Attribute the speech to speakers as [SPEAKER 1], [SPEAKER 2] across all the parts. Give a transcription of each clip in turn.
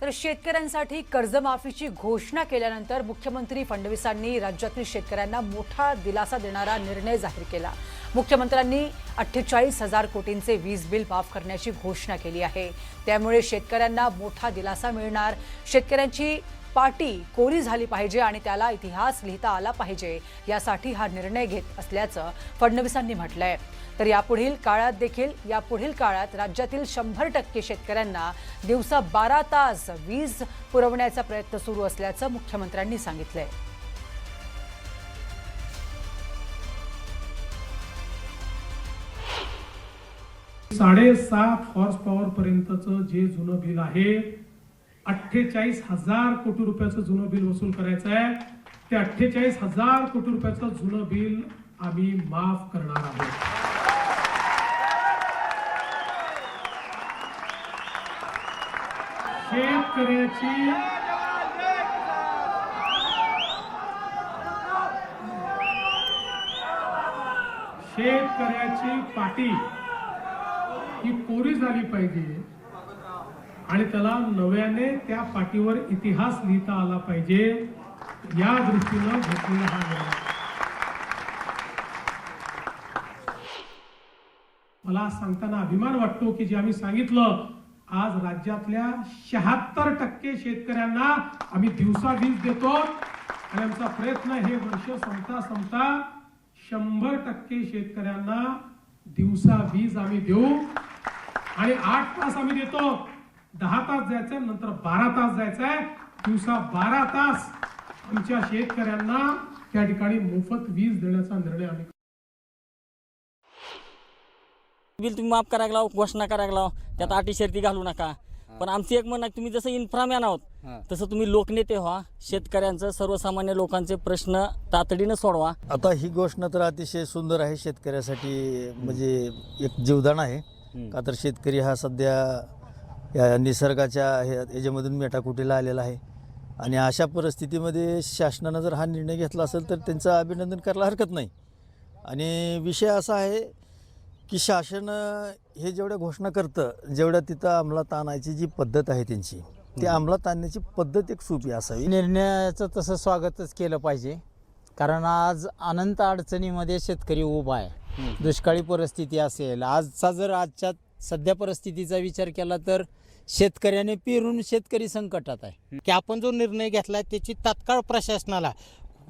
[SPEAKER 1] तर शेतकऱ्यांसाठी कर्जमाफीची घोषणा केल्यानंतर मुख्यमंत्री फडणवीसांनी राज्यातील शेतकऱ्यांना मोठा दिलासा देणारा निर्णय जाहीर केला। मुख्यमंत्र्यांनी 48,000 कोटींचे वीज बिल माफ करण्याची घोषणा केली आहे। त्यामुळे शेतकऱ्यांना मोठा दिलासा मिळणार। शेतकऱ्यांची पाटी कोरी झाली पाहिजे आणि त्याला इतिहास लिहिता आला पाहिजे, यासाठी हा निर्णय घेत असल्याचं फडणवीसांनी म्हटलंय। तर यापुढील काळात राज्यातील 100% शेतकऱ्यांना दिवसा 12 तास वीज पुरवण्याचा प्रयत्न सुरू असल्याचं मुख्यमंत्र्यांनी सांगितलंय।
[SPEAKER 2] 7.5 हॉर्स पॉवर पर्यंतचं जे जुनं बिल आहे 48,000 कोटी रुपयाचं जुनं बिल वसूल करायचं आहे। ते 48,000 कोटी रुपयाचं जुनं बिल आम्ही माफ करणार आहोत। शेतकऱ्याची पाटी ही कोरी झाली पाहिजे आणि त्याला नव्याने त्या पाटीवर इतिहास लिहिता आला पाहिजे, या दृष्टीने घेतलेला हा निर्णय। मला सांगताना अभिमान वाटतो की जे आम्ही सांगितलं, आज राज्यातल्या 76% शेतकऱ्यांना आम्ही दिवसा वीज देतो आणि आमचा प्रयत्न हे वर्ष संपता 100% शेतकऱ्यांना दिवसा वीज आम्ही देऊ आणि 8 तास आम्ही देतो। 10 तास जायचंय, नंतर 12 तास जायचंय, दिवसा 12 तास आमच्या शेतकऱ्यांना त्या ठिकाणी मोफत वीज देण्याचा निर्णय आम्ही
[SPEAKER 3] बिल तुम्ही माफ करायला लावा, घोषणा करायला लावा, त्यात अटी शर्ती घालू नका। पण आमचं एक म्हणणं, तुम्ही जसं इन्फ्रामॅन आहोत तसं तुम्ही लोकनेते व्हा, शेतकऱ्यांचं सर्वसामान्य लोकांचे प्रश्न तातडीनं सोडवा।
[SPEAKER 4] आता ही घोषणा तर अतिशय सुंदर आहे, शेतकऱ्यासाठी म्हणजे एक जीवदान आहे। का तर शेतकरी हा सध्या या निसर्गाच्या याच्यामधून मेटाकुटीला आलेला आहे आणि अशा परिस्थितीमध्ये शासनानं जर हा निर्णय घेतला असेल तर त्यांचं अभिनंदन करायला हरकत नाही। आणि विषय असा आहे की शासन हे जेवढ्या घोषणा करतं, जेवढ्या तिथं अंमलात आणायची जी पद्धत आहे त्यांची, ती अंमलात आणण्याची पद्धत एक सोपी असावी।
[SPEAKER 5] निर्णयाचं तसं स्वागतच केलं पाहिजे, कारण आज अनंत अडचणीमध्ये शेतकरी उभा आहे। दुष्काळी परिस्थिती असेल, आजच्या सध्या परिस्थितीचा विचार केला तर शेतकऱ्याने पेरून शेतकरी संकटात आहे। की आपण जो निर्णय घेतला त्याची तात्काळ प्रशासनाला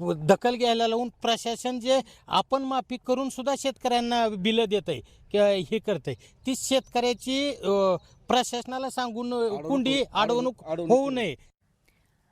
[SPEAKER 5] दखल घ्यायला लावून प्रशासन जे आपण माफी करून सुद्धा शेतकऱ्यांना बिलं देत आहे किंवा हे करत आहे, ती शेतकऱ्याची प्रशासनाला सांगून कुंडी अडवणूक होऊ नये।